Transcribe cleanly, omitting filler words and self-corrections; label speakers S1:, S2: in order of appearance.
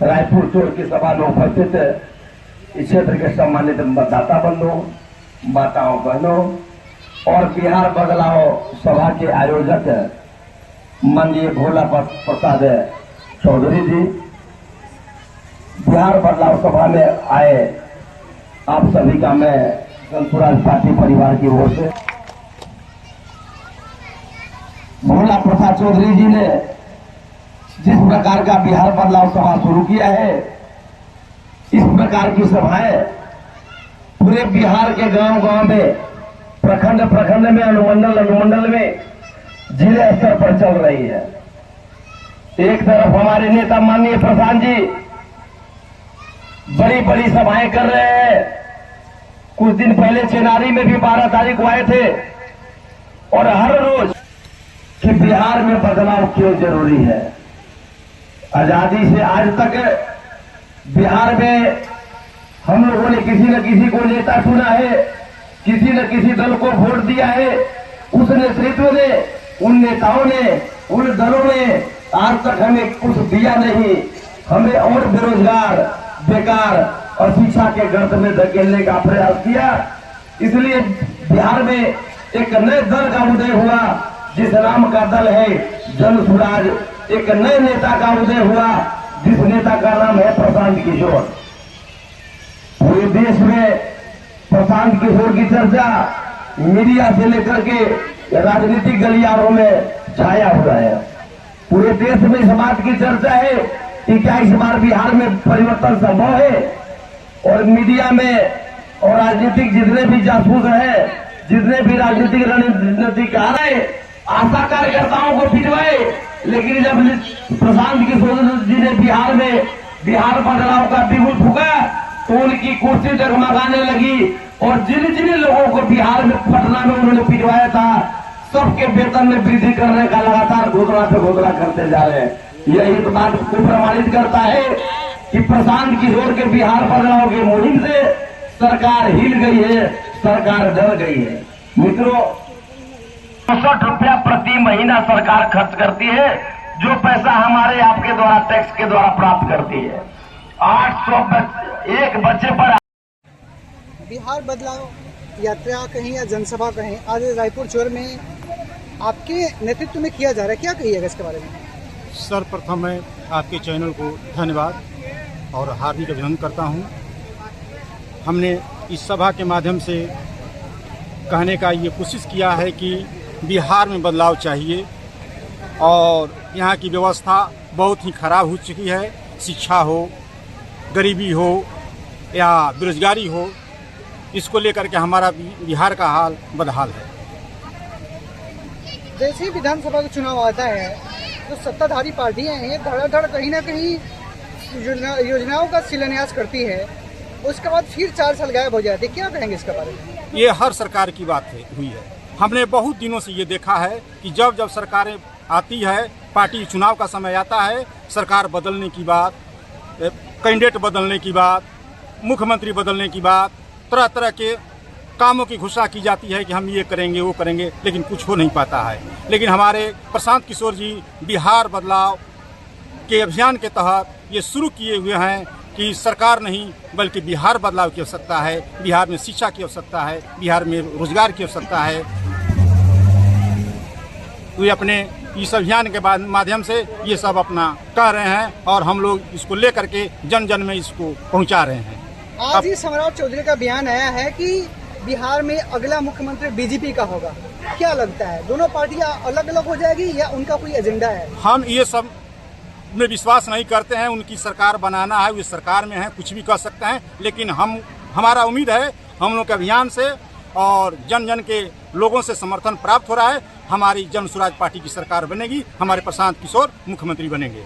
S1: रायपुर चोर की सभा में उपस्थित इस क्षेत्र के सम्मानित मतदाता बंधुओं, माताओं, बहनों और बिहार बदलाव सभा के आयोजक माननीय भोला प्रसाद चौधरी जी, बिहार बदलाव सभा में आए आप सभी का मैं जनसुराज पार्टी परिवार की ओर से भोला प्रसाद चौधरी जी ने जिस प्रकार का बिहार बदलाव सभा शुरू किया है, इस प्रकार की सभाएं पूरे बिहार के गांव-गांव में, प्रखंड में, अनुमंडल में, जिले स्तर पर चल रही है। एक तरफ हमारे नेता माननीय प्रधान जी बड़ी सभाएं कर रहे हैं। कुछ दिन पहले चेनारी में भी 12 तारीख को आए थे और हर रोज कि बिहार में बदलाव क्यों जरूरी है। आजादी से आज तक बिहार में हम लोगों ने किसी न किसी को नेता चुना है, किसी न किसी दल को वोट दिया है। उस नेतृत्व ने, उन नेताओं ने, उन दलों ने आज तक हमें कुछ दिया नहीं। हमें और बेरोजगार, बेकार और शिक्षा के गर्त में धकेलने का प्रयास किया। इसलिए बिहार में एक नए दल का उदय हुआ, जिस नाम का दल है जनसुराज। एक नए नेता का उदय हुआ, जिस नेता का नाम है प्रशांत किशोर। पूरे देश में प्रशांत किशोर की चर्चा मीडिया से लेकर के राजनीतिक गलियारों में छाया हुआ है। पूरे देश में इस बात की चर्चा है कि क्या इस बार बिहार में परिवर्तन संभव है। और मीडिया में और राजनीतिक जितने भी जासूस हैं, जितने भी राजनीतिक रणनीतिकार हैं, आशा कार्यकर्ताओं को पिटवाए। लेकिन जब प्रशांत किशोर जी ने बिहार में बिहार बदलाव का बिगुल फूका तो उनकी कुर्सी डगमगाने लगी। और जिन लोगों को बिहार में, पटना में उन्होंने पिटवाया था, सबके वेतन में वृद्धि करने का लगातार घोषणा पे घोषणा करते जा रहे हैं। यही तो बात को प्रमाणित करता है कि प्रशांत किशोर के बिहार बदलाव की मुहिम से सरकार हिल गई है, सरकार डर गई है। मित्रों, 64 रुपया प्रति महीना सरकार खर्च करती है, जो पैसा हमारे आपके द्वारा टैक्स के द्वारा प्राप्त करती है। 800 एक बच्चे पर।
S2: बिहार बदलाव यात्रा कहें या जनसभा कहें, आज रायपुर चोर में आपके नेतृत्व में किया जा रहा है, क्या कहिएगा इसके बारे में?
S3: सर्वप्रथम मैं आपके चैनल को धन्यवाद और हार्दिक अभिनंदन करता हूं। हमने इस सभा के माध्यम से कहने का ये कोशिश किया है कि बिहार में बदलाव चाहिए और यहाँ की व्यवस्था बहुत ही खराब हो चुकी है। शिक्षा हो, गरीबी हो या बेरोजगारी हो, इसको लेकर के हमारा बिहार का हाल बदहाल है।
S2: जैसे ही विधानसभा का चुनाव आता है तो सत्ताधारी पार्टियां हैं, धड़ाधड़ कहीं ना कहीं योजनाओं का शिलान्यास करती है, उसके बाद फिर 4 साल गायब हो जाते। क्या कहेंगे इसके बारे में?
S3: ये हर सरकार की बात हुई है। हमने बहुत दिनों से ये देखा है कि जब सरकारें आती है, पार्टी चुनाव का समय आता है, सरकार बदलने की बात, कैंडिडेट बदलने की बात, मुख्यमंत्री बदलने की बात, तरह तरह के कामों की घोषणा की जाती है कि हम ये करेंगे, वो करेंगे, लेकिन कुछ हो नहीं पाता है। लेकिन हमारे प्रशांत किशोर जी बिहार बदलाव के अभियान के तहत ये शुरू किए हुए हैं कि सरकार नहीं बल्कि बिहार बदलाव की आवश्यकता है। बिहार में शिक्षा की आवश्यकता है, बिहार में रोजगार की आवश्यकता है। वे अपने इस अभियान के माध्यम से ये सब अपना कह रहे हैं और हम लोग इसको लेकर के जन जन में इसको पहुंचा रहे हैं।
S2: आज ही सम्राट चौधरी का बयान आया है कि बिहार में अगला मुख्यमंत्री बीजेपी का होगा। क्या लगता है, दोनों पार्टियां अलग अलग हो जाएगी या उनका कोई एजेंडा है? हम
S3: ये सब में विश्वास नहीं करते हैं। उनकी सरकार बनाना है, वे सरकार में है, कुछ भी कर सकते हैं। लेकिन हमारा उम्मीद है हम लोग के अभियान से और जन जन के लोगों से समर्थन प्राप्त हो रहा है। हमारी जनसुराज पार्टी की सरकार बनेगी, हमारे प्रशांत किशोर मुख्यमंत्री बनेंगे।